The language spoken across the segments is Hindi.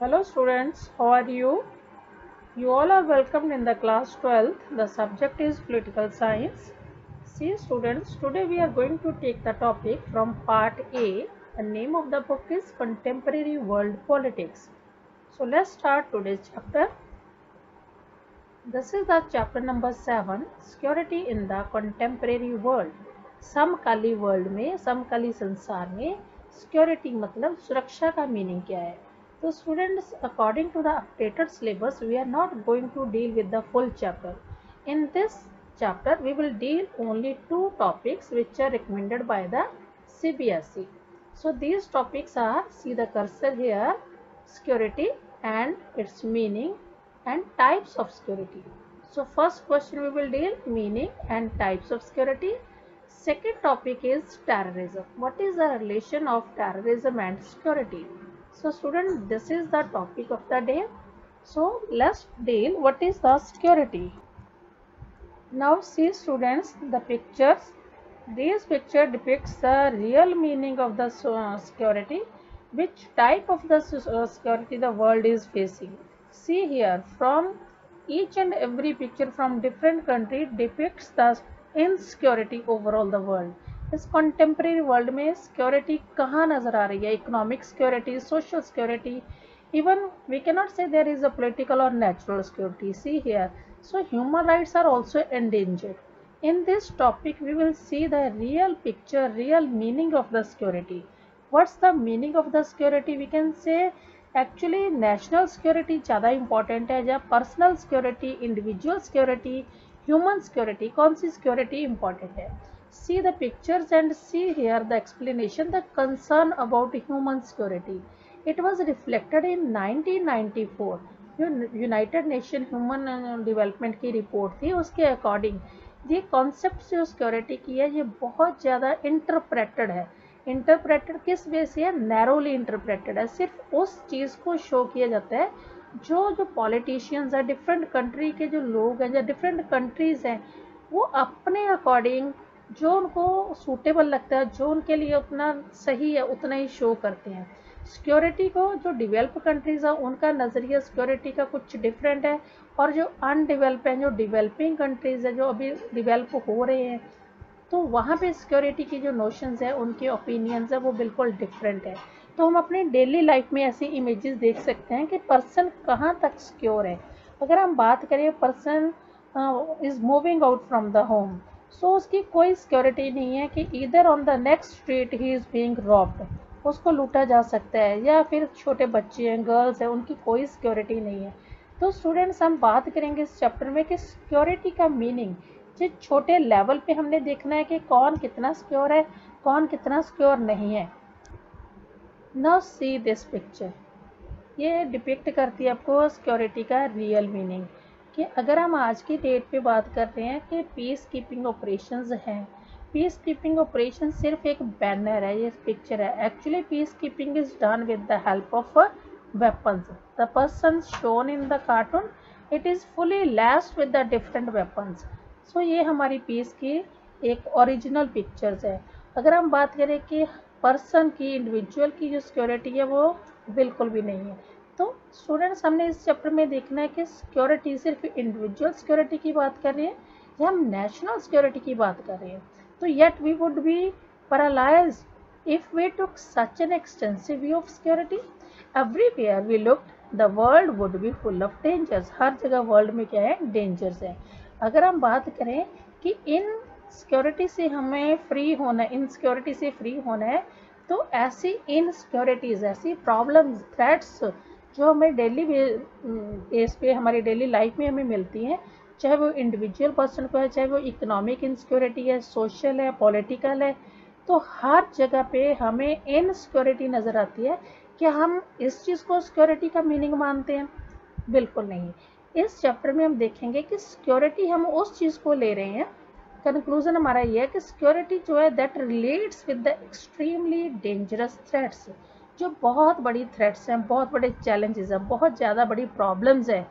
Hello students, how are you? You all are welcomed in the class 12th. The subject is political science. See students, today we are going to take the topic from part A. The name of the book is Contemporary World Politics. So let's start today's chapter. This is the chapter number 7, Security in the Contemporary World. समकाली वर्ल्ड में, समकाली संसार में सिक्योरिटी मतलब सुरक्षा का मीनिंग क्या है? So students, according to the updated syllabus, we are not going to deal with the full chapter. In this chapter, we will deal only two topics which are recommended by the CBSE. So these topics are, see the cursor here, security and its meaning and types of security. So first question we will deal meaning and types of security. Second topic is terrorism. What is the relation of terrorism and security? So student, this is the topic of the day. So let's deal what is the security. Now see students, the pictures. This picture depicts the real meaning of the security, which type of the security the world is facing. See here, from each and every picture from different country depicts the insecurity overall the world. इस contemporary world में security कहाँ नजर आ रही है? Economic security, social security, even we cannot say there is a political or natural security. See here, so human rights are also endangered. In this topic, we will see the real picture, real meaning of the security. What's the meaning of the security? We can say actually national security ज़्यादा important है, या personal security, individual security, human security, कौन सी security important है? See the pictures and see here the explanation, the concern about human security. It was reflected in 1994. United nation human development की रिपोर्ट थी, उसके अकॉर्डिंग ये कॉन्सेप्ट जो सिक्योरिटी की है ये बहुत ज़्यादा इंटरप्रेटेड है. इंटरप्रेटेड किस वे से है? नैरोली इंटरप्रेटेड है. सिर्फ उस चीज़ को शो किया जाता है जो पॉलिटिशियंस है, डिफरेंट कंट्री के जो लोग हैं, जो डिफरेंट कंट्रीज़ हैं, वो अपने अकॉर्डिंग जो उनको सूटेबल लगता है, जो उनके लिए अपना सही है, उतना ही शो करते हैं. सिक्योरिटी को जो डेवलप कंट्रीज़ है उनका नज़रिया सिक्योरिटी का कुछ डिफरेंट है, और जो अनडेवलप हैं, जो डेवलपिंग कंट्रीज़ है, जो अभी डेवलप हो रहे हैं, तो वहाँ पे सिक्योरिटी की जो नोशंस है, उनके ओपिनियंस है, वो बिल्कुल डिफरेंट है. तो हम अपनी डेली लाइफ में ऐसी इमेजेस देख सकते हैं कि पर्सन कहाँ तक सिक्योर है. अगर हम बात करें person is moving out from the home, so उसकी कोई सिक्योरिटी नहीं है कि इधर on the next street he is being robbed, उसको लूटा जा सकता है, या फिर छोटे बच्चे हैं, गर्ल्स हैं, उनकी कोई सिक्योरिटी नहीं है. तो स्टूडेंट्स, हम बात करेंगे इस चैप्टर में कि सिक्योरिटी का मीनिंग जिस छोटे लेवल पे हमने देखना है कि कौन कितना सिक्योर है, कौन कितना सिक्योर नहीं है. नाउ सी दिस पिक्चर, ये डिपिक्ट करती है आपको सिक्योरिटी का रियल मीनिंग. कि अगर हम आज की डेट पे बात कर रहे हैं कि पीस कीपिंग ऑपरेशंस हैं, पीस कीपिंग ऑपरेशन सिर्फ एक बैनर है, ये पिक्चर है. Actually peace keeping is done with the help of weapons. The person shown in the cartoon, it is fully laced with the different weapons. So ये हमारी पीस की एक ओरिजिनल पिक्चर्स है. अगर हम बात करें कि पर्सन की, इंडिविजुअल की जो सिक्योरिटी है वो बिल्कुल भी नहीं है. तो स्टूडेंट्स, हमने इस चैप्टर में देखना है कि सिक्योरिटी सिर्फ इंडिविजुअल सिक्योरिटी की बात कर रहे हैं या हम नेशनल सिक्योरिटी की बात कर रहे हैं. तो yet we would be paralysed if we took such an extensive view of security. Everywhere we looked the world would be full of dangers. हर जगह वर्ल्ड में क्या है? डेंजर्स है. अगर हम बात करें कि इन सिक्योरिटी से हमें फ्री होना है, इनसिक्योरिटी से फ्री होना है, तो ऐसी इनसिक्योरिटीज़, ऐसी प्रॉब्लम्स, थ्रेट्स जो हमें डेली बेस पे हमारी डेली लाइफ में हमें मिलती हैं, चाहे वो इंडिविजुअल पर्सन को है, चाहे वो इकोनॉमिक इनसिक्योरिटी है, सोशल है, पॉलिटिकल है, तो हर जगह पे हमें इनसिक्योरिटी नज़र आती है. क्या हम इस चीज़ को सिक्योरिटी का मीनिंग मानते हैं? बिल्कुल नहीं. इस चैप्टर में हम देखेंगे कि सिक्योरिटी हम उस चीज़ को ले रहे हैं, कंक्लूजन हमारा ये है कि सिक्योरिटी जो है that relates with the extremely dangerous threats. जो बहुत बड़ी थ्रेट्स हैं, बहुत बड़े चैलेंजेस हैं, बहुत ज़्यादा बड़ी प्रॉब्लम्स हैं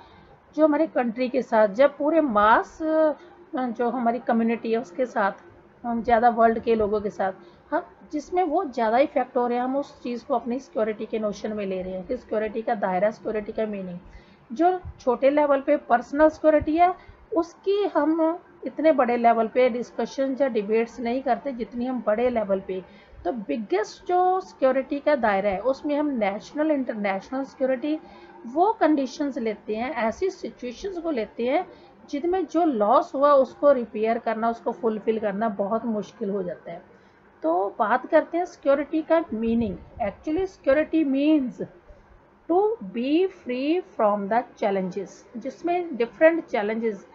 जो हमारी कंट्री के साथ, जब पूरे मास जो हमारी कम्युनिटी है उसके साथ, हम ज़्यादा वर्ल्ड के लोगों के साथ, हम जिसमें वो ज़्यादा इफेक्ट हो रहे हैं, हम उस चीज़ को अपनी सिक्योरिटी के नोशन में ले रहे हैं कि सिक्योरिटी का दायरा, सिक्योरिटी का मीनिंग। जो छोटे लेवल पे पर्सनल सिक्योरिटी है उसकी हम इतने बड़े लेवल पे डिस्कशन या डिबेट्स नहीं करते जितनी हम बड़े लेवल पे। तो बिगेस्ट जो सिक्योरिटी का दायरा है उसमें हम नेशनल इंटरनेशनल सिक्योरिटी वो कंडीशंस लेते हैं, ऐसी सिचुएशंस को लेते हैं जिनमें जो लॉस हुआ उसको रिपेयर करना, उसको फुलफिल करना बहुत मुश्किल हो जाता है। तो बात करते हैं सिक्योरिटी का meaning. Actually security means to be free from the challenges, जिसमें डिफरेंट चैलेंजेस,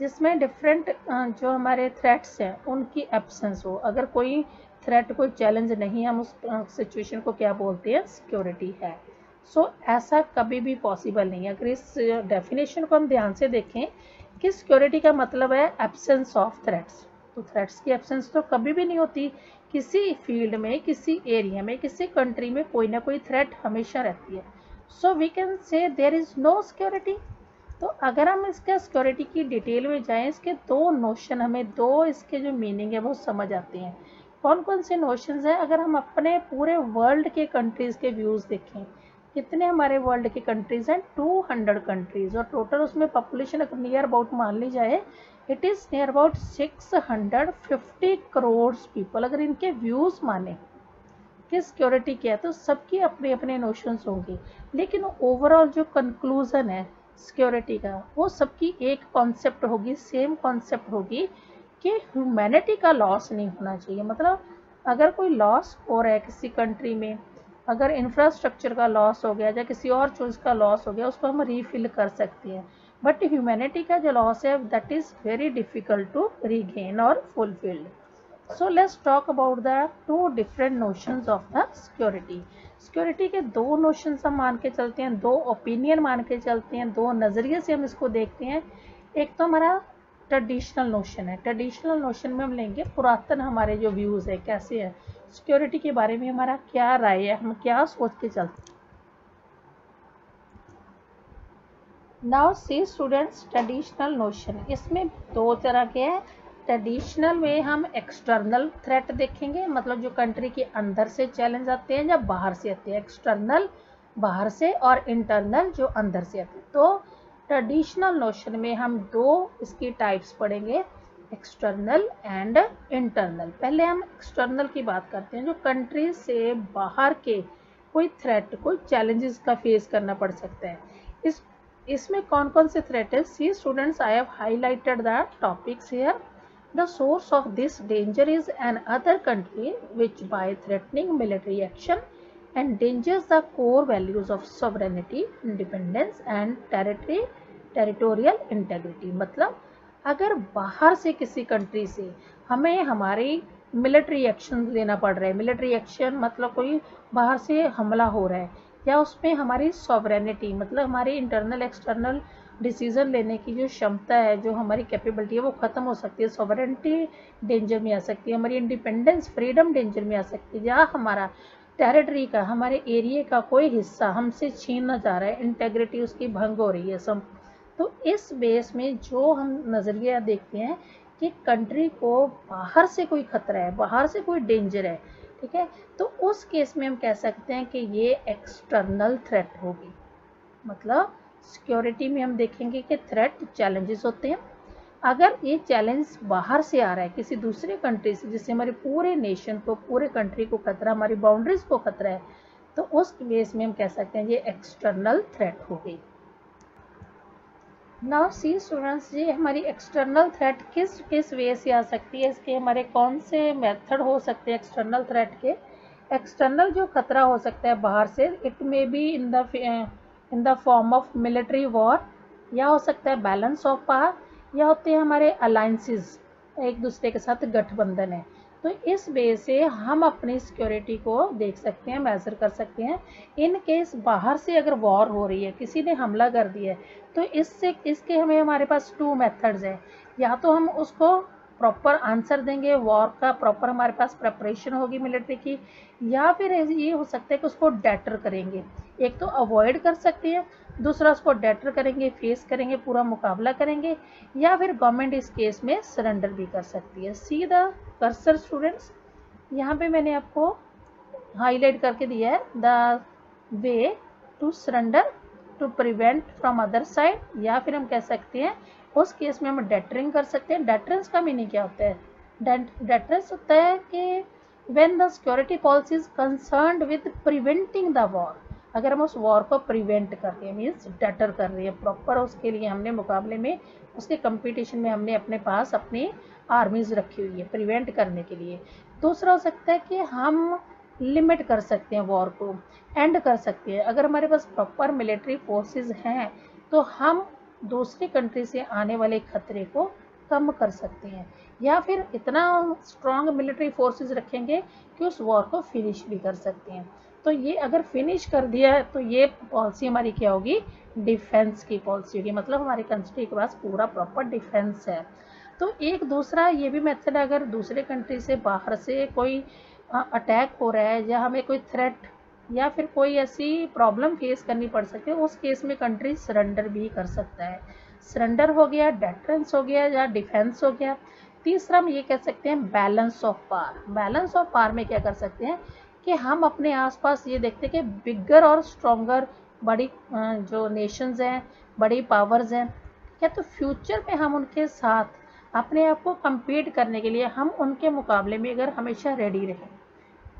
जिसमें डिफरेंट जो हमारे थ्रेट्स हैं उनकी एब्सेंस हो। अगर कोई थ्रेट, कोई चैलेंज नहीं है, हम उस सिचुएशन को क्या बोलते हैं, सिक्योरिटी है। सो ऐसा कभी भी पॉसिबल नहीं है। अगर इस डेफिनेशन को हम ध्यान से देखें कि सिक्योरिटी का मतलब है एब्सेंस ऑफ थ्रेट्स, तो थ्रेट्स की एब्सेंस तो कभी भी नहीं होती। किसी फील्ड में, किसी एरिया में, किसी कंट्री में कोई ना कोई थ्रेट हमेशा रहती है। So we can say there is no security. तो अगर हम इसका सिक्योरिटी की डिटेल में जाएं, इसके दो नोशन, हमें दो इसके जो मीनिंग है वो समझ आते हैं। कौन कौन से नोशंस हैं? अगर हम अपने पूरे वर्ल्ड के कंट्रीज़ के व्यूज़ देखें, कितने हमारे वर्ल्ड के कंट्रीज़ हैं, 200 कंट्रीज़, और टोटल उसमें पॉपुलेशन अगर नियर अबाउट मान ली जाए, it is near about 650 crore people. अगर इनके व्यूज़ माने कि सिक्योरिटी क्या है तो सबकी अपने अपने नोशंस होंगे, लेकिन ओवरऑल जो कंक्लूजन है सिक्योरिटी का वो सबकी एक कॉन्सेप्ट होगी, सेम कॉन्सेप्ट होगी कि ह्यूमैनिटी का लॉस नहीं होना चाहिए। मतलब अगर कोई लॉस हो रहा है किसी कंट्री में, अगर इंफ्रास्ट्रक्चर का लॉस हो गया या किसी और चीज़ का लॉस हो गया, उसको हम रीफिल कर सकते हैं, बट ह्यूमैनिटी का जो लॉस है that is very difficult to regain और fulfilled. So let's talk about the two different notions of the security. Security के दो नोशंस हम मान के चलते हैं, दो ओपिनियन मान के चलते हैं, दो नज़रिए से हम इसको देखते हैं। एक तो हमारा ट्रेडिशनल नोशन है। ट्रेडिशनल नोशन में हम लेंगे पुरातन हमारे जो व्यूज़ है, कैसे है सिक्योरिटी के बारे में, हमारा क्या राय है, हम क्या सोच के चलते हैं। नाउ सी स्टूडेंट्स, ट्रेडिशनल नोशन, इसमें दो तरह के हैं। ट्रेडिशनल में हम एक्सटर्नल थ्रेट देखेंगे, मतलब जो कंट्री के अंदर से चैलेंज आते हैं या बाहर से आते हैं। एक्सटर्नल बाहर से और इंटरनल जो अंदर से आते हैं। तो ट्रेडिशनल नोशन में हम दो इसकी टाइप्स पढ़ेंगे, एक्सटर्नल एंड इंटरनल। पहले हम एक्सटर्नल की बात करते हैं, जो कंट्री से बाहर के कोई थ्रेट, कोई चैलेंजेस का फेस करना पड़ सकता है। इसमें कौन कौन से थ्रेट है? See students, I have highlighted the topics here. The source of this danger is another country which by threatening military action endangers the core values of sovereignty, independence and territorial integrity। मतलब अगर बाहर से किसी कंट्री से हमें हमारी मिलिट्री एक्शन लेना पड़ रहा है, मिलिट्री एक्शन मतलब कोई बाहर से हमला हो रहा है, या उसमें हमारी सॉवरेनिटी मतलब हमारी इंटरनल एक्सटर्नल डिसीजन लेने की जो क्षमता है, जो हमारी कैपेबिलिटी है वो ख़त्म हो सकती है, सॉवरेनिटी डेंजर में आ सकती है, हमारी इंडिपेंडेंस, फ्रीडम डेंजर में आ सकती है, या हमारा टेरिटरी का, हमारे एरिया का कोई हिस्सा हमसे छीनना जा रहा है, इंटेग्रिटी उसकी भंग हो रही है सब। तो इस बेस में जो हम नज़रिया देखते हैं कि कंट्री को बाहर से कोई खतरा है, बाहर से कोई डेंजर है, ठीक है, तो उस केस में हम कह सकते हैं कि ये एक्सटर्नल थ्रेट होगी। मतलब सिक्योरिटी में हम देखेंगे कि थ्रेट चैलेंजेस होते हैं। अगर ये चैलेंज बाहर से आ रहा है किसी दूसरे कंट्री से, जिससे हमारे पूरे नेशन को, पूरे कंट्री को खतरा, हमारी बाउंड्रीज को खतरा है, तो उस केस में हम कह सकते हैं ये एक्सटर्नल थ्रेट हो गई। नाउ सी स्टूडेंट्स, ये हमारी एक्सटर्नल थ्रेट किस किस वे से आ सकती है, इसके हमारे कौन से मेथड हो सकते हैं एक्सटर्नल थ्रेट के। एक्सटर्नल जो खतरा हो सकता है बाहर से, it may be in the form of military war, या हो सकता है बैलेंस ऑफ पावर, या होते हैं हमारे अलायंसेस, एक दूसरे के साथ गठबंधन है। तो इस वे से हम अपनी सिक्योरिटी को देख सकते हैं, मेजर कर सकते हैं। इन केस बाहर से अगर वॉर हो रही है, किसी ने हमला कर दिया है, तो इसके हमारे पास टू मेथड्स हैं। या तो हम उसको प्रॉपर आंसर देंगे, वॉर का प्रॉपर हमारे पास प्रेपरेशन होगी मिलिट्री की, या फिर ये हो सकता है कि उसको डेटर करेंगे। एक तो अवॉइड कर सकते हैं, दूसरा उसको डेटर करेंगे, फेस करेंगे, पूरा मुकाबला करेंगे, या फिर गवर्नमेंट इस केस में सरेंडर भी कर सकती है। सी द कर्सर स्टूडेंट्स, यहाँ पे मैंने आपको हाईलाइट करके दिया है the way to surrender to prevent from other side, या फिर हम कह सकते हैं उस केस में हम डेटरिंग कर सकते हैं। डेटरेंस का मीनिंग क्या होता है? डेटरेंस होता है कि when the security policy is concerned with preventing the war, अगर हम उस वॉर को प्रिवेंट कर रहे हैं मीन्स डेटर कर रहे हैं प्रॉपर, उसके लिए हमने मुकाबले में उसके कंपटीशन में हमने अपने पास अपनी आर्मीज रखी हुई है प्रिवेंट करने के लिए। दूसरा हो सकता है कि हम लिमिट कर सकते हैं वॉर को, एंड कर सकते हैं। अगर हमारे पास प्रॉपर मिलिट्री फोर्सेस हैं तो हम दूसरी कंट्री से आने वाले खतरे को कम कर सकते हैं, या फिर इतना स्ट्रांग मिलिट्री फोर्सेस रखेंगे कि उस वॉर को फिनिश भी कर सकते हैं। तो ये अगर फिनिश कर दिया है तो ये पॉलिसी हमारी क्या होगी? डिफेंस की पॉलिसी होगी, मतलब हमारी कंट्री के पास पूरा प्रॉपर डिफेंस है। तो एक दूसरा ये भी मेथड है, अगर दूसरे कंट्री से बाहर से कोई अटैक हो रहा है या हमें कोई थ्रेट या फिर कोई ऐसी प्रॉब्लम फेस करनी पड़ सकती है, उस केस में कंट्री सरेंडर भी कर सकता है। सरेंडर हो गया, डेटरेंस हो गया या डिफेंस हो गया। तीसरा हम ये कह सकते हैं balance of power. Balance of power में क्या कर सकते हैं कि हम अपने आसपास ये देखते हैं कि बिगर और स्ट्रॉन्गर बड़ी जो नेशंस हैं, बड़ी पावर्स हैं, क्या तो फ्यूचर में हम उनके साथ अपने आप को compete करने के लिए हम उनके मुकाबले में अगर हमेशा रेडी रहें,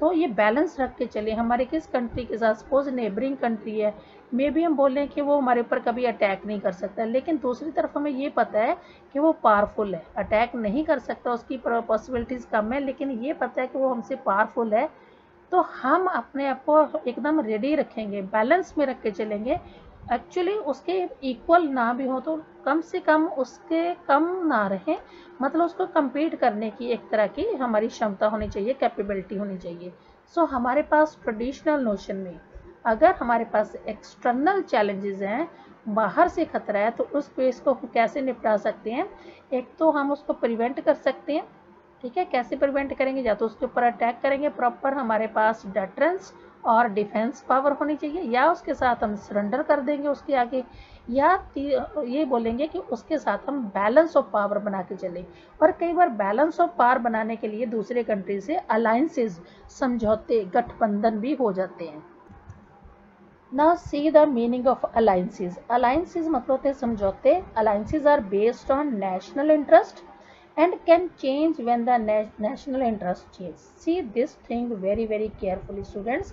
तो ये बैलेंस रख के चले हमारे किस कंट्री के साथ। सपोज नेबरिंग कंट्री है, मे भी हम बोल रहे हैं कि वो हमारे ऊपर कभी अटैक नहीं कर सकता, लेकिन दूसरी तरफ हमें ये पता है कि वो पावरफुल है, अटैक नहीं कर सकता, उसकी पॉसिबिलिटीज़ कम है, लेकिन ये पता है कि वो हमसे पावरफुल है। तो हम अपने आप को एकदम रेडी रखेंगे, बैलेंस में रख के चलेंगे। एक्चुअली उसके इक्वल ना भी हो तो कम से कम उसके कम ना रहे, मतलब उसको compete करने की एक तरह की हमारी क्षमता होनी चाहिए, कैपेबिलिटी होनी चाहिए। सो हमारे पास ट्रेडिशनल नोशन में अगर हमारे पास एक्सटर्नल चैलेंजेस हैं, बाहर से खतरा है, तो उस केस को कैसे निपटा सकते हैं? एक तो हम उसको प्रिवेंट कर सकते हैं, ठीक है। कैसे प्रिवेंट करेंगे? या तो उसके ऊपर अटैक करेंगे, प्रॉपर हमारे पास डेटरेंस और डिफेंस पावर होनी चाहिए, या उसके साथ हम सरेंडर कर देंगे उसके आगे, या ये बोलेंगे कि उसके साथ हम बैलेंस ऑफ पावर बना के चलें। और कई बार बैलेंस ऑफ पावर बनाने के लिए दूसरे कंट्री से अलायंसेस, समझौते, गठबंधन भी हो जाते हैं। Now see the meaning of alliances. Alliances मतलब होते हैं समझौते। Alliances are based on national interest and can change when the national interest change. See this thing very carefully students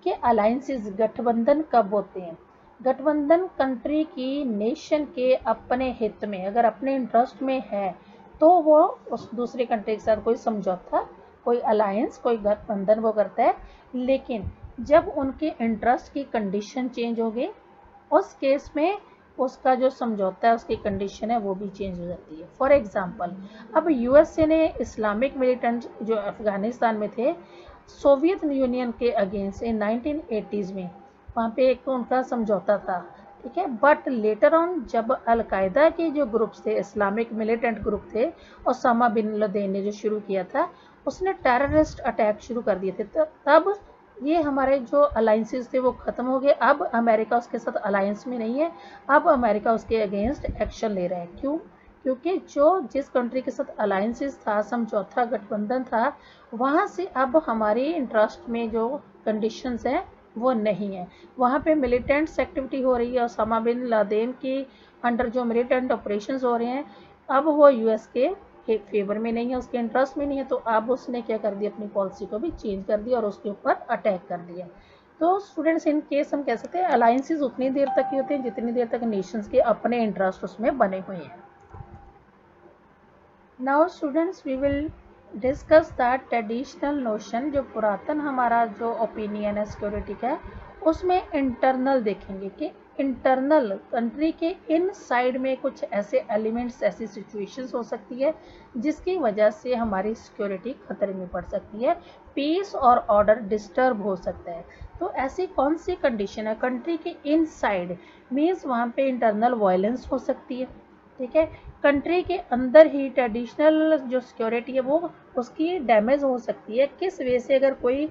कि alliances गठबंधन कब होते हैं? गठबंधन कंट्री की नेशन के अपने हित में, अगर अपने इंटरेस्ट में है तो वो उस दूसरी कंट्री के साथ कोई समझौता, कोई अलायंस, कोई गठबंधन वो करता है। लेकिन जब उनके इंटरेस्ट की कंडीशन चेंज हो गई, उस केस में उसका जो समझौता है, उसकी कंडीशन है, वो भी चेंज हो जाती है। फॉर एग्जांपल, अब यूएसए ने इस्लामिक मिलिटेंट जो अफगानिस्तान में थे, सोवियत यूनियन के अगेंस्ट इन 1980s में, वहाँ पे एक तो उनका समझौता था, ठीक है। बट लेटर ऑन जब अलकायदा के जो ग्रुप्स थे, इस्लामिक मिलिटेंट ग्रुप थे, ओसामा बिन लादेन ने जो शुरू किया था, उसने टेररिस्ट अटैक शुरू कर दिए थे, तब ये हमारे जो अलायंसेस थे वो ख़त्म हो गए। अब अमेरिका उसके साथ अलायंस में नहीं है, अब अमेरिका उसके अगेंस्ट एक्शन ले रहा है। क्यों? क्योंकि जिस कंट्री के साथ अलायंसेस था, समझौता, गठबंधन था, वहाँ से अब हमारे इंटरेस्ट में जो कंडीशंस हैं वो नहीं है। वहाँ पे मिलिटेंट्स एक्टिविटी हो रही है, ओसामा बिन लादेन की अंडर जो मिलिटेंट ऑपरेशंस हो रहे हैं, अब वो यूएस के फेवर में नहीं है, उसके इंटरेस्ट में नहीं है। तो अब उसने क्या कर दिया, अपनी पॉलिसी को भी चेंज कर दिया और उसके ऊपर अटैक कर दिया। तो स्टूडेंट्स, इन केस हम कह सकते हैं अलायंसेस उतनी देर तक ही होते हैं जितनी देर तक नेशंस के अपने इंटरेस्ट उसमें बने हुए हैं। Now students, we will discuss that traditional notion, जो पुरातन हमारा जो ओपिनियन है सिक्योरिटी का, उसमें इंटरनल देखेंगे कि इंटरनल कंट्री के इन साइड में कुछ ऐसे एलिमेंट्स, ऐसी सिचुएशंस हो सकती है जिसकी वजह से हमारी सिक्योरिटी खतरे में पड़ सकती है, पीस और ऑर्डर डिस्टर्ब हो सकता है। तो ऐसी कौन सी कंडीशन है? कंट्री के इन साइड मीन्स वहाँ पे इंटरनल वायलेंस हो सकती है, ठीक है। कंट्री के अंदर ही ट्रेडिशनल जो सिक्योरिटी है वो उसकी डैमेज हो सकती है। किस वजह से? अगर कोई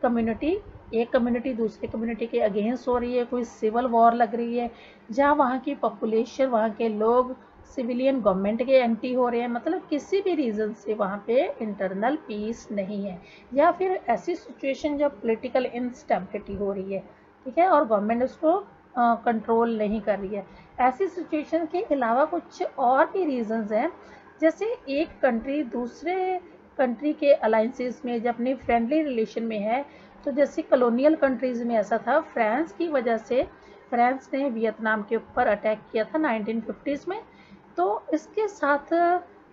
कम्युनिटी, एक कम्युनिटी दूसरी कम्युनिटी के अगेंस्ट हो रही है, कोई सिविल वॉर लग रही है, जहाँ वहाँ की पॉपुलेशन, वहाँ के लोग सिविलियन गवर्नमेंट के एंटी हो रहे हैं, मतलब किसी भी रीज़न से वहाँ पे इंटरनल पीस नहीं है, या फिर ऐसी सिचुएशन जब पॉलिटिकल इंस्टेबिलिटी हो रही है, ठीक है, और गवर्नमेंट उसको कंट्रोल नहीं कर रही है। ऐसी सिचुएशन के अलावा कुछ और भी रीजंस हैं, जैसे एक कंट्री दूसरे कंट्री के अलाइंसेस में जब अपनी फ्रेंडली रिलेशन में है, तो जैसे कॉलोनियल कंट्रीज़ में ऐसा था, फ्रांस की वजह से, फ्रांस ने वियतनाम के ऊपर अटैक किया था 1950s में, तो इसके साथ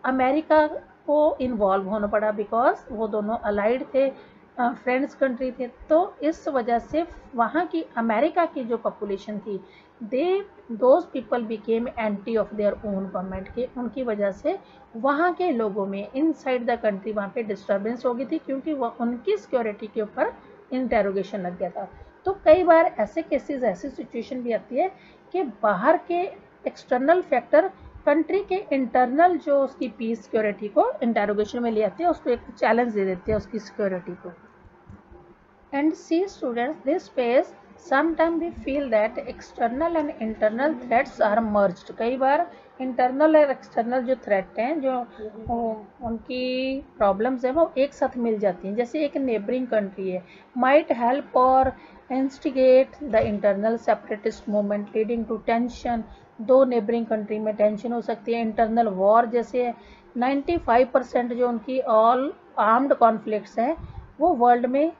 अमेरिका को इन्वॉल्व होना पड़ा, बिकॉज वो दोनों अलाइड थे, फ्रेंड्स कंट्री थे। तो इस वजह से वहाँ की अमेरिका की जो पॉपुलेशन थी, those people became anti of their own government के, उनकी वजह से वहाँ के लोगों में इनसाइड द कंट्री वहाँ पे डिस्टर्बेंस हो गई थी, क्योंकि वह उनकी सिक्योरिटी के ऊपर इंटेरोगेशन लग गया था। तो कई बार ऐसे केसेस, ऐसी सिचुएशन भी आती है कि बाहर के एक्सटर्नल फैक्टर कंट्री के इंटरनल जो उसकी पीस सिक्योरिटी को इंटेरोगेशन में ले आते हैं, उसको एक चैलेंज दे देते हैं उसकी सिक्योरिटी को। And see students, this phase sometime we feel that external and internal threats are merged. कई बार इंटरनल और एक्सटर्नल जो थ्रेट हैं, जो उनकी प्रॉब्लम्स हैं, वो एक साथ मिल जाती हैं। जैसे एक नेबरिंग कंट्री है, माइट हेल्प और instigate the internal separatist movement leading to tension. दो नेबरिंग कंट्री में टेंशन हो सकती है, इंटरनल वॉर, जैसे 95% जो उनकी ऑल आर्म्ड कॉन्फ्लिक्ट्स हैं वो वर्ल्ड में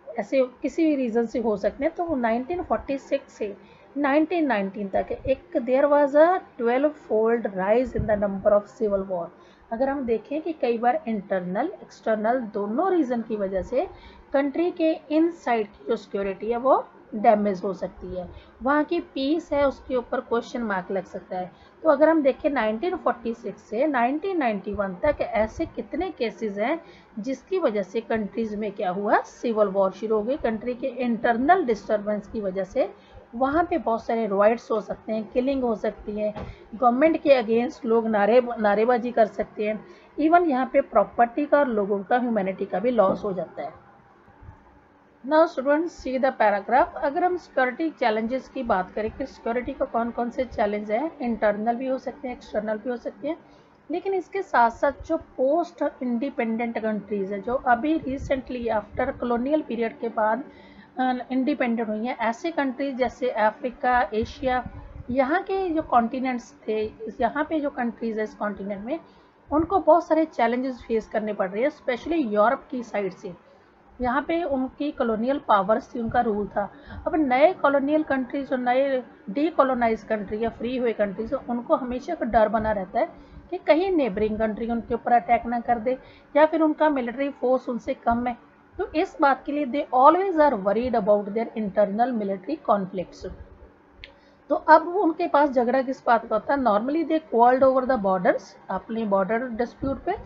ऐसे किसी भी रीज़न से हो सकते हैं। तो 1946 से 1919 तक एक there was a 12-fold rise in the number of civil war. अगर हम देखें कि कई बार इंटरनल एक्सटर्नल दोनों रीज़न की वजह से कंट्री के इनसाइड की जो सिक्योरिटी है वो डैमेज हो सकती है, वहाँ की पीस है उसके ऊपर क्वेश्चन मार्क लग सकता है। तो अगर हम देखें 1946 से 1991 तक ऐसे कितने केसेस हैं जिसकी वजह से कंट्रीज में क्या हुआ, सिविल वॉर शुरू हो गई। कंट्री के इंटरनल डिस्टर्बेंस की वजह से वहाँ पे बहुत सारे राइट्स हो सकते हैं, किलिंग हो सकती है, गवर्नमेंट के अगेंस्ट लोग नारेबाजी कर सकते हैं, इवन यहाँ पे प्रॉपर्टी का और लोगों का, ह्यूमैनिटी का भी लॉस हो जाता है। Now students see the paragraph. अगर हम सिक्योरिटी चैलेंजेस की बात करें कि सिक्योरिटी को कौन कौन से चैलेंज हैं, इंटरनल भी हो सकते हैं, एक्सटर्नल भी हो सकते हैं, लेकिन इसके साथ साथ जो पोस्ट इंडिपेंडेंट कंट्रीज़ है, जो अभी रिसेंटली आफ्टर कॉलोनियल पीरियड के बाद इंडिपेंडेंट हुई हैं, ऐसे कंट्रीज जैसे अफ्रीका, एशिया, यहाँ के जो कॉन्टिनेंट्स थे, यहाँ पे जो कंट्रीज़ है इस कॉन्टिनेंट में, उनको बहुत सारे चैलेंजेस फेस करने पड़ रहे हैं, स्पेशली यूरोप की साइड से। यहाँ पे उनकी कॉलोनियल पावर्स थी, उनका रूल था। अब नए कॉलोनियल कंट्रीज और नए डीकोलोनाइज कंट्री या फ्री हुए कंट्रीज, उनको हमेशा का डर बना रहता है कि कहीं नेबरिंग कंट्री उनके ऊपर अटैक ना कर दे, या फिर उनका मिलिट्री फोर्स उनसे कम है। तो इस बात के लिए they always are worried about their internal military conflicts. तो अब उनके पास झगड़ा किस बात का होता है, normally they quarrelled over the borders, अपने बॉर्डर डिस्प्यूट पे,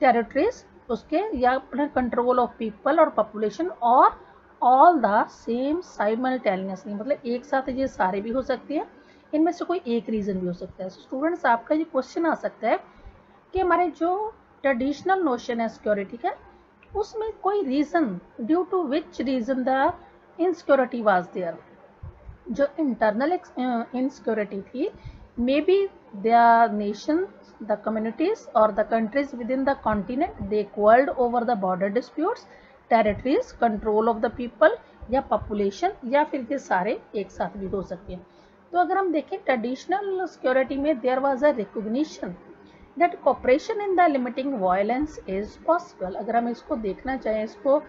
टेरिटरीज उसके, या अपने कंट्रोल ऑफ पीपल और पॉपुलेशन, और ऑल द सेम साइमल्टेनियसली, मतलब एक साथ ये सारे भी हो सकती है, इनमें से कोई एक रीज़न भी हो सकता है। स्टूडेंट्स, आपका ये क्वेश्चन आ सकता है कि हमारे जो ट्रेडिशनल नोशन है सिक्योरिटी का, उसमें कोई reason, due to which reason the insecurity was there, जो इंटरनल इनसिक्योरिटी थी, may be the nation, the communities or the countries within the continent, they quarreled over the border disputes, territories, control of the people या population, या फिर ये सारे एक साथ भी हो सकते हैं। तो अगर हम देखें ट्रेडिशनल सिक्योरिटी में there was a recognition that cooperation in the limiting violence is possible। अगर हम इसको देखना चाहें, इसको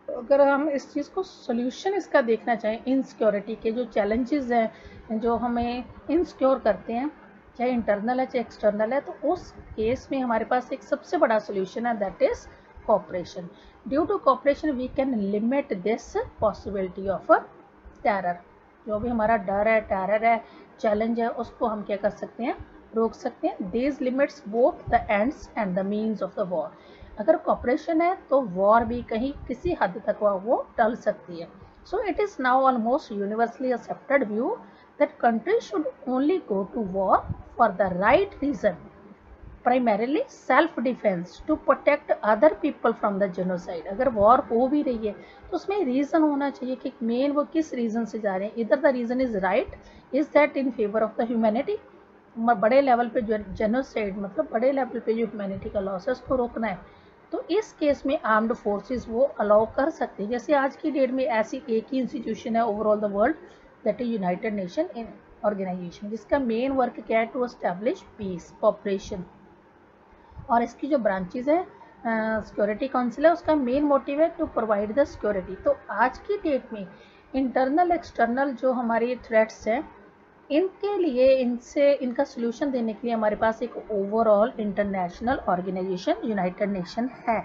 अगर हम इस चीज़ को सोल्यूशन इसका देखना चाहें, इनसिक्योरिटी के जो चैलेंजेस हैं जो हमें इनसिक्योर करते हैं, चाहे इंटरनल है चाहे एक्सटर्नल है, तो उस केस में हमारे पास एक सबसे बड़ा सोल्यूशन है, that is cooperation. Due to cooperation we can limit this possibility of terror. जो भी हमारा डर है, टेरर है, चैलेंज है, उसको हम क्या कर सकते हैं, रोक सकते हैं। This limits both the ends and the means of the war. अगर कोऑपरेशन है तो वॉर भी कहीं किसी हद तक वो टल सकती है। So it is now almost universally accepted view that countries should only go to war for the right reason, primarily self defense, to protect other people from the genocide। अगर वॉर हो भी रही है तो उसमें रीज़न होना चाहिए कि मेन वो किस रीज़न से जा रहे हैं। इधर the reason is right, is that in favour of the humanity, बड़े लेवल पे जो जेनोसाइड मतलब बड़े लेवल पे जो ह्यूमैनिटी का लॉस है उसको रोकना है, तो इस केस में आर्म्ड फोर्सेस वो अलाउ कर सकते हैं। जैसे आज की डेट में ऐसी एक ही इंस्टीट्यूशन है overall the world, that is United Nation in organisation, जिसका मेन वर्क क्या है, टू एस्टैब्लिश पीस कॉपरेशन। और इसकी जो ब्रांचेज है सिक्योरिटी काउंसिल है, उसका मेन मोटिव है टू प्रोवाइड द सिक्योरिटी। तो आज की डेट में इंटरनल एक्सटर्नल जो हमारी थ्रेट्स हैं, इनके लिए इनका सोल्यूशन देने के लिए हमारे पास एक overall international organisation United Nation है।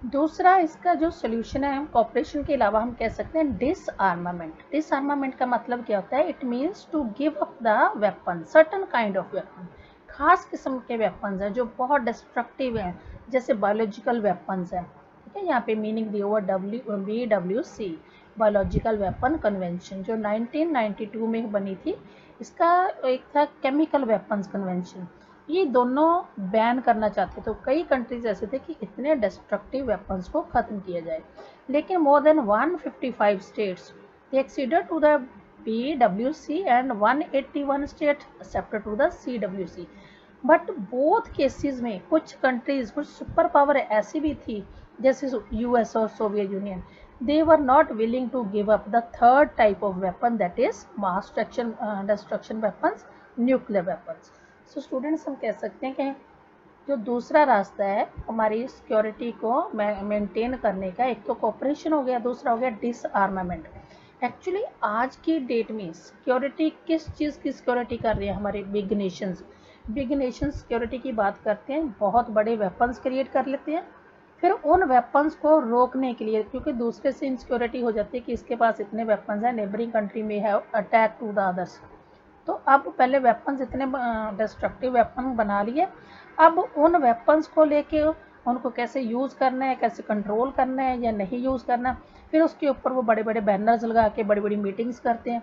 दूसरा इसका जो सोल्यूशन है, कॉपरेशन के अलावा हम कह सकते हैं डिसआर्मामेंट। डिसआर्मामेंट का मतलब क्या होता है, it means to give up the weapon, certain kind of weapon, खास किस्म के वेपन्स हैं जो बहुत डिस्ट्रक्टिव हैं, जैसे बायोलॉजिकल वेपन्स हैं। ठीक है, यहाँ पे मीनिंग दिया हुआ BWC, बायोलॉजिकल वेपन कन्वेंशन, जो 1992 में बनी थी। इसका एक था केमिकल वेपन्स कन्वेंशन। ये दोनों बैन करना चाहते, तो कई कंट्रीज ऐसे थे कि इतने डिस्ट्रक्टिव वेपन्स को खत्म किया जाए, लेकिन more than 155 states they acceded to the BWC and 181 states accepted to the CWC। But both cases में कुछ कंट्रीज, कुछ सुपर पावर ऐसी भी थी जैसे यूएस और Soviet union, they were not willing to give up the third type of weapon, that is mass destruction weapons, nuclear weapons। So students हम कह सकते हैं कि जो दूसरा रास्ता है हमारी सिक्योरिटी को मेंटेन करने का, एक तो कोऑपरेशन हो गया, दूसरा हो गया डिसआर्मामेंट। एक्चुअली आज की डेट में सिक्योरिटी किस चीज़ की सिक्योरिटी कर रही है, हमारे big Nations. Big nation security की बात करते हैं, बहुत बड़े वेपन्स क्रिएट कर लेते हैं, फिर उन वेपन्स को रोकने के लिए, क्योंकि दूसरे से इनसिक्योरिटी हो जाती है कि इसके पास इतने वेपन्स हैं, नेबरिंग कंट्री में है अटैक टू द अदर्स, तो अब पहले वेपन्स इतने डिस्ट्रक्टिव वेपन बना लिए, अब उन वेपन्स को लेके उनको कैसे यूज़ करना है, कैसे कंट्रोल करना है या नहीं यूज़ करना, फिर उसके ऊपर वो बड़े बड़े बैनर्स लगा के बड़ी बड़ी मीटिंग्स करते हैं।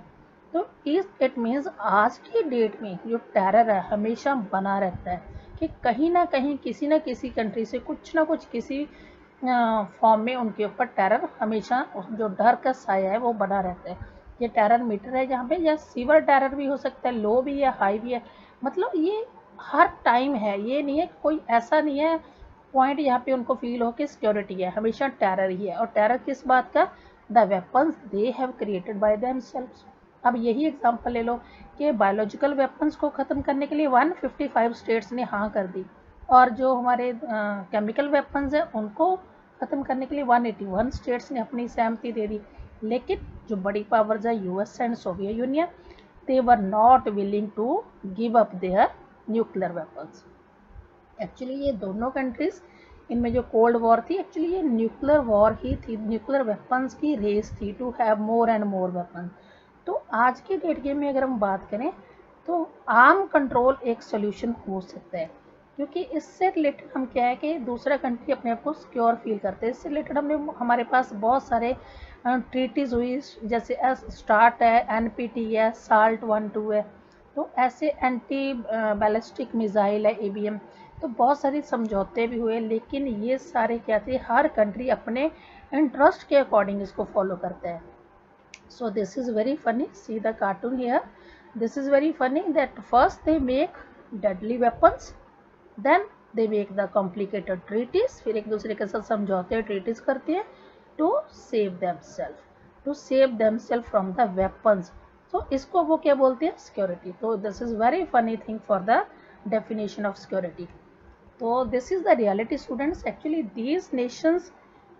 तो इट मीन्स आज की डेट में जो टेरर है हमेशा बना रहता है, कि कहीं ना कहीं किसी न किसी कंट्री से कुछ ना कुछ किसी फॉर्म में उनके ऊपर टेरर हमेशा, जो डर का साया है वो बना रहता है। ये टेरर मीटर है जहाँ पे, या सीवर टेरर भी हो सकता है, लो भी है, हाई भी है, मतलब ये हर टाइम है, ये नहीं है कोई ऐसा नहीं है पॉइंट यहाँ पे उनको फील हो कि सिक्योरिटी है, हमेशा टेरर ही है। और टेरर किस बात का, the weapons they have created by themselves. अब यही एग्जांपल ले लो कि बायोलॉजिकल वेपन्स को ख़त्म करने के लिए 155 स्टेट्स ने हाँ कर दी, और जो हमारे केमिकल वेपन्स हैं उनको ख़त्म करने के लिए 181 स्टेट्स ने अपनी सहमति दे दी। लेकिन जो बड़ी पावर्स है US and Soviet Union, they were not willing to give up their nuclear weapons. Actually ये दोनों कंट्रीज, इनमें जो कोल्ड वॉर थी, एक्चुअली ये न्यूक्लियर वॉर ही थी, न्यूक्लियर वेपन्स की रेस थी, to have more and more weapon. तो आज की डेट के में अगर हम बात करें तो आर्म कंट्रोल एक सोल्यूशन हो सकता है, क्योंकि इससे रिलेटेड हम क्या है कि दूसरा कंट्री अपने आप को सिक्योर फील करते हैं। इससे रिलेटेड हमारे पास बहुत सारे ट्रीटीज़ हुई, जैसे स्टार्ट है, NPT है, SALT 1-2 है, तो ऐसे एंटी बैलिस्टिक मिसाइल है, ABM, तो बहुत सारे समझौते भी हुए, लेकिन ये सारे क्या थे, हर कंट्री अपने इंटरेस्ट के अकॉर्डिंग इसको फॉलो करता है। So this is very funny, see the cartoon here, this is very funny that first they make deadly weapons, then they make the complicated treaties, फिर एक दूसरे के साथ समझौते treaties करते हैं to save themselves from the weapons। so इसको वो क्या बोलते हैं, security। तो this is very funny thing for the definition of security। तो this is the reality students, actually these nations,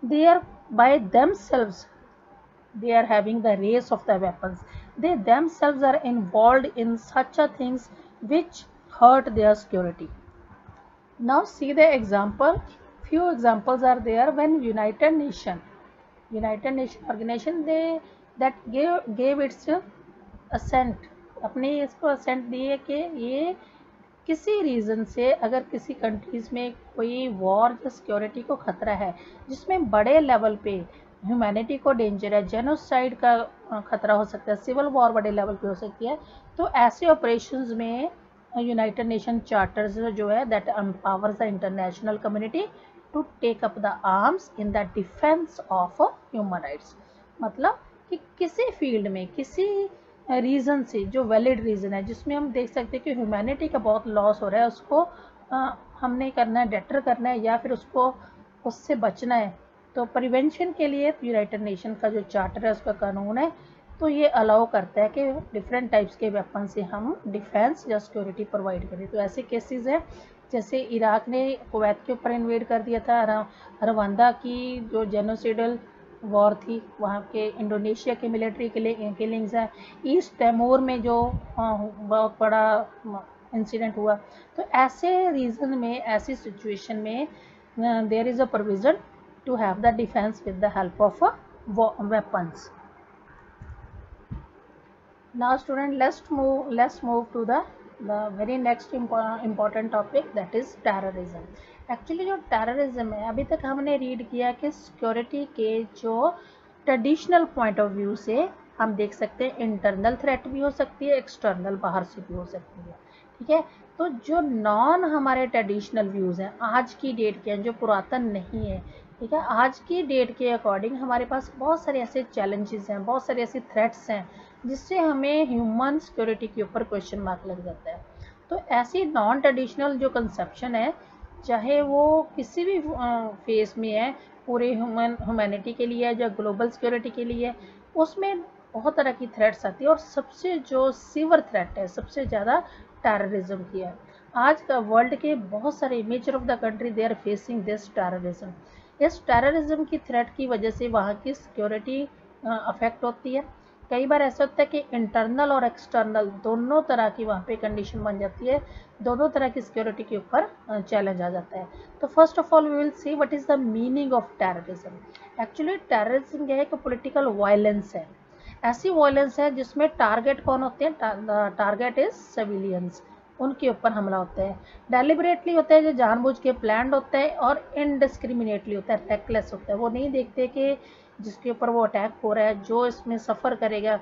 they are by themselves, they are having the race of the weapons, they themselves are involved in such a things which hurt their security। now see the example, few examples are there when United Nation organization, they that gave its assent, अपने इसको असेंट दिए कि ये किसी रीज़न से अगर किसी कंट्रीज़ में कोई वॉर या सिक्योरिटी को ख़तरा है, जिसमें बड़े लेवल पे ह्यूमैनिटी को डेंजर है, जेनोसाइड का ख़तरा हो सकता है, सिविल वॉर बड़े लेवल पे हो सकती है, तो ऐसे ऑपरेशंस में यूनाइटेड नेशन चार्टर्स जो है that empowers the international community to take up the arms in the defence of human rights. मतलब कि किसी फील्ड में, किसी रीज़न से, जो वैलिड रीज़न है, जिसमें हम देख सकते हैं कि ह्यूमैनिटी का बहुत लॉस हो रहा है, उसको हमने करना है, डेटर करना है, या फिर उसको उससे बचना है। तो प्रिवेंशन के लिए यूनाइटेड नेशन का जो चार्टर है, उसका कानून है, तो ये अलाउ करता है कि डिफरेंट टाइप्स के वेपन से हम डिफेंस या सिक्योरिटी प्रोवाइड करें। तो ऐसे केसेस हैं जैसे इराक ने कुवैत के ऊपर इन्वेड कर दिया था, रवांडा की जो जेनोसाइडल वॉर थी, वहाँ के इंडोनेशिया के मिलिट्री किलिंग्स हैं, ईस्ट तैमूर में जो बहुत बड़ा इंसिडेंट हुआ। तो ऐसे रीज़न में, ऐसी सिचुएशन में there is a provision to have the defense with the help of weapons. Now student, let's move to the very next important topic, that is terrorism. Actually जो terrorism है, अभी तक हमने रीड किया कि सिक्योरिटी के जो ट्रेडिशनल पॉइंट ऑफ व्यू से हम देख सकते हैं, इंटरनल थ्रेट भी हो सकती है, एक्सटर्नल बाहर से भी हो सकती है, ठीक है। तो जो नॉन हमारे ट्रेडिशनल व्यूज़ हैं, आज की डेट के हैं, जो पुरातन नहीं है, ठीक है, आज की डेट के अकॉर्डिंग हमारे पास बहुत सारे ऐसे चैलेंजेस हैं, बहुत सारे ऐसे थ्रेट्स हैं, जिससे हमें ह्यूमन सिक्योरिटी के ऊपर क्वेश्चन मार्क लग जाता है। तो ऐसी नॉन ट्रेडिशनल जो कंसेप्शन है, चाहे वो किसी भी फेस में है, पूरे ह्यूमैनिटी के लिए या ग्लोबल सिक्योरिटी के लिए, उसमें बहुत तरह की थ्रेट्स आती है। और सबसे जो सीवर थ्रेट है, सबसे ज़्यादा टेररिज्म की है। आज का वर्ल्ड के बहुत सारे major of the country they are facing this terrorism. इस टेररिज्म की थ्रेट की वजह से वहाँ की सिक्योरिटी अफेक्ट होती है। कई बार ऐसा होता है कि इंटरनल और एक्सटर्नल दोनों तरह की वहाँ पे कंडीशन बन जाती है, दोनों तरह की सिक्योरिटी के ऊपर चैलेंज आ जाता है। तो first of all we will see what is the meaning of terrorism. Actually terrorism क्या है कि पॉलिटिकल वायलेंस है, ऐसी वायलेंस है जिसमें टारगेट कौन होते हैं, टारगेट इज सिविलियंस, उनके ऊपर हमला होता है, डेलिबरेटली होता है, जो जानबूझ के प्लान्ड होता है, और इनडिस्क्रिमिनेटली होता है, रेकलेस होता है। वो नहीं देखते कि जिसके ऊपर वो अटैक हो रहा है, जो इसमें सफ़र करेगा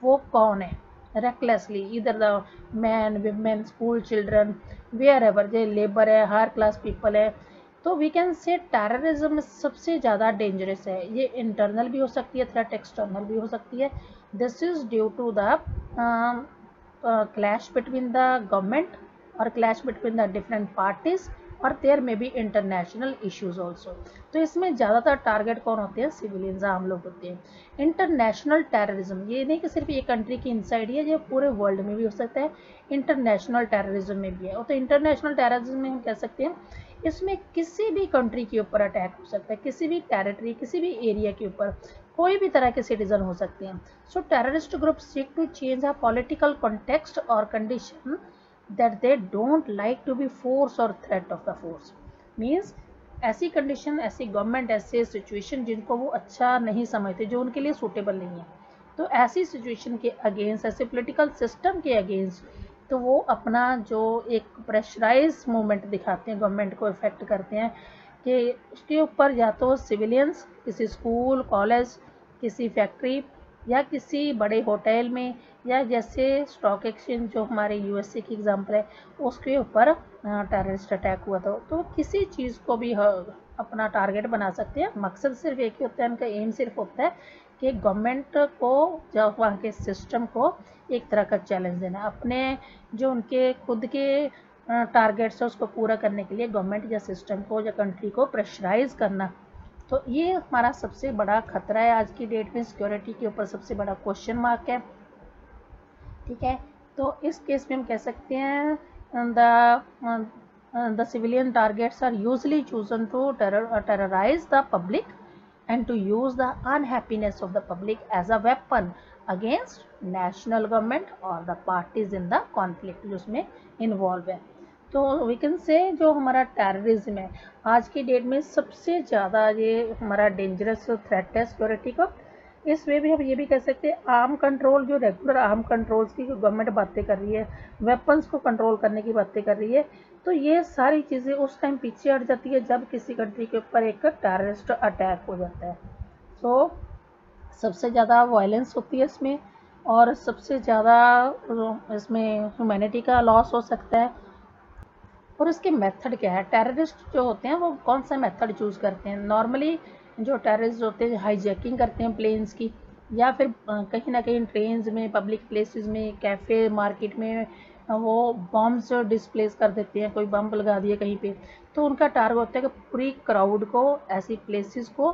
वो कौन है, रेकलेसली इधर the man, women, school children, wherever, जो लेबर है, हायर क्लास पीपल है। तो वी कैन से टेररिज्म सबसे ज़्यादा डेंजरस है। ये इंटरनल भी हो सकती है थ्रेट, एक्सटर्नल भी हो सकती है। This is due to the clash between the government or clash between the different parties, और देयर में भी इंटरनेशनल इश्यूज ऑल्सो। तो इसमें ज़्यादातर टारगेट कौन होते हैं, सिविलियंस आम लोग होते हैं। इंटरनेशनल टेररिज्म ये नहीं कि सिर्फ ये कंट्री की इनसाइड ही है, ये पूरे वर्ल्ड में भी हो सकता है, इंटरनेशनल टेररिज्म में भी है। और तो इंटरनेशनल टेररिज्म में हम कह सकते हैं, इसमें किसी भी कंट्री के ऊपर अटैक हो सकता है, किसी भी टेरिटरी, किसी भी एरिया के ऊपर कोई भी तरह के सिटीजन हो सकते हैं। सो terrorist group seek to change a political context और condition that they don't like to be force और threat of the force. Means ऐसी कंडीशन, ऐसी गवर्नमेंट, ऐसे सिचुएशन जिनको वो अच्छा नहीं समझते, जो उनके लिए सूटेबल नहीं है, तो ऐसी सिचुएशन के अगेंस्ट, ऐसे पॉलिटिकल सिस्टम के अगेंस्ट, तो वो अपना जो एक प्रेशराइज मूवमेंट दिखाते हैं, गवर्नमेंट को इफेक्ट करते हैं कि उसके ऊपर या तो सिविलियंस किसी स्कूल, कॉलेज, किसी फैक्ट्री या किसी बड़े होटल में, या जैसे स्टॉक एक्सचेंज जो हमारे यूएसए की एग्जांपल है, उसके ऊपर टेररिस्ट अटैक हुआ था। तो किसी चीज़ को भी अपना टारगेट बना सकते हैं। मकसद सिर्फ एक ही होता है, उनका एम सिर्फ होता है कि गवर्नमेंट को, जो वहाँ के सिस्टम को एक तरह का चैलेंज देना, अपने जो उनके खुद के टारगेट्स है उसको पूरा करने के लिए गवर्नमेंट या सिस्टम को या कंट्री को प्रेशराइज करना। तो ये हमारा सबसे बड़ा खतरा है आज की डेट में, सिक्योरिटी के ऊपर सबसे बड़ा क्वेश्चन मार्क है, ठीक है। तो इस केस में हम कह सकते हैं the civilian targets are usually chosen to terrorise the public and to use the unhappiness of the public as a weapon against national government or the parties in the conflict जो उसमें इन्वॉल्व है। तो वी कैन से जो हमारा टेररिज्म है आज की डेट में सबसे ज़्यादा ये हमारा डेंजरस थ्रेट है सिक्योरिटी का। इस वे भी हम ये भी कह सकते हैं आर्म कंट्रोल, जो रेगुलर आर्म कंट्रोल्स की गवर्नमेंट बातें कर रही है, वेपन्स को कंट्रोल करने की बातें कर रही है, तो ये सारी चीज़ें उस टाइम पीछे हट जाती है जब किसी कंट्री के ऊपर एक टेररिस्ट अटैक हो जाता है। तो सबसे ज़्यादा वायलेंस होती है इसमें, और सबसे ज़्यादा इसमें ह्यूमैनिटी का लॉस हो सकता है। और इसके मेथड क्या है, टेररिस्ट जो होते हैं वो कौन सा मेथड चूज़ करते हैं। नॉर्मली जो टेररिस्ट होते हैं हाईजैकिंग करते हैं प्लेन्स की, या फिर कहीं ना कहीं ट्रेन्स में, पब्लिक प्लेसेस में, कैफ़े, मार्केट में वो बॉम्ब्स डिस्प्लेस कर देते हैं, कोई बम लगा दिए कहीं पे, तो उनका टारगेट होता है कि पूरी क्राउड को, ऐसी प्लेसेस को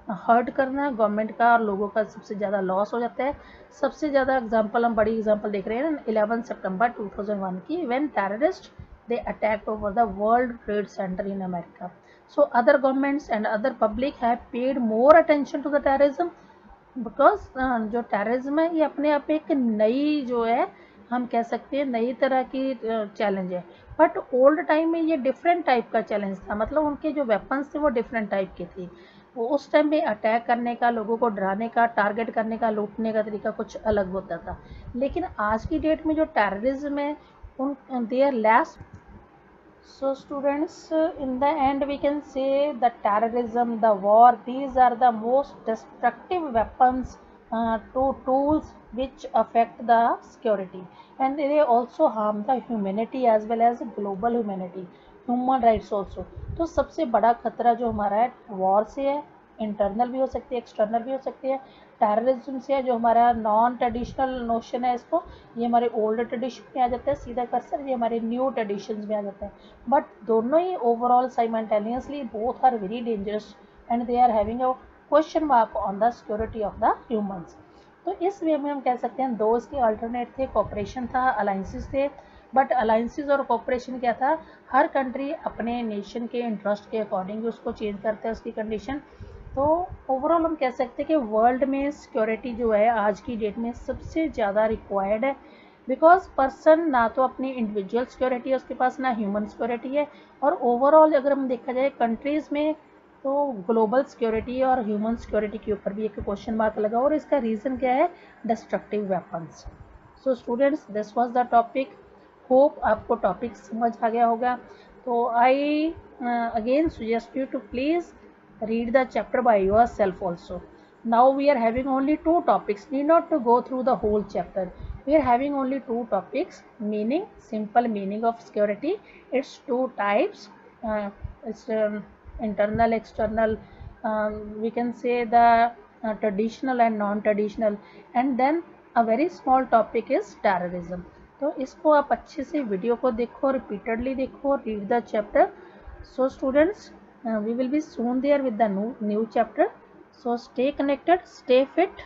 हर्ट करना। गवर्नमेंट का और लोगों का सबसे ज़्यादा लॉस हो जाता है। सबसे ज़्यादा एग्जांपल, हम बड़ी एग्जांपल देख रहे हैं 11 सितंबर 2001 की, when terrorist they attacked over the World Trade Center in America. So other governments and other public have paid more attention to the terrorism because जो टेररिज्म है ये अपने आप एक नई, जो है हम कह सकते हैं नई तरह की चैलेंज है। बट ओल्ड टाइम में ये डिफरेंट टाइप का चैलेंज था, मतलब उनके जो वेपन्स थे वो डिफरेंट टाइप के थे। वो उस टाइम में अटैक करने का, लोगों को डराने का, टारगेट करने का, लूटने का तरीका कुछ अलग होता था। लेकिन आज की डेट में जो टेररिज्म है उन they are less. So students, in the end we can say the terrorism, the war, these are the most destructive weapons, tools which affect the security, and they also harm the humanity as well as global humanity, human rights also. तो सबसे बड़ा खतरा जो हमारा है वॉर से है, इंटरनल भी हो सकती है, एक्सटर्नल भी हो सकती है। टेररिज्म से है, जो हमारा नॉन ट्रेडिशनल नोशन है, इसको ये हमारे ओल्ड ट्रेडिशन में आ जाता है सीधा कर्सर, ये हमारे न्यू ट्रेडिशंस में आ जाता है। बट दोनों ही overall simultaneously both are very dangerous and they are having a question mark on the security of the humans. तो इस वे में हम कह सकते हैं दो इसके अल्टरनेट थे, कोऑपरेशन था, अलाइंसेस थे। बट अलाइंसेस और कोऑपरेशन क्या था, हर कंट्री अपने नेशन के इंटरेस्ट के अकॉर्डिंग उसको चेंज करता है उसकी कंडीशन। तो ओवरऑल हम कह सकते हैं कि वर्ल्ड में सिक्योरिटी जो है आज की डेट में सबसे ज़्यादा रिक्वायर्ड है। बिकॉज पर्सन ना तो अपनी इंडिविजुअल सिक्योरिटी है उसके पास, ना ह्यूमन सिक्योरिटी है। और ओवरऑल अगर हम देखा जाए कंट्रीज़ में, तो ग्लोबल सिक्योरिटी और ह्यूमन सिक्योरिटी के ऊपर भी एक क्वेश्चन मार्क लगा। और इसका रीज़न क्या है, destructive weapons. So students, this was the topic. Hope आपको टॉपिक समझ आ गया होगा। तो I again suggest you to please read the chapter by yourself also. Now we are having only two topics, need not to go through the whole chapter. We are having only two topics: meaning, simple meaning of security, its two types, it's internal, external, we can say the traditional and non-traditional, and then a very small topic is terrorism. तो इसको आप अच्छे से वीडियो को देखो, रिपीटेडली देखो, read the chapter. So students, we will be soon there with the new chapter. So stay connected, stay fit.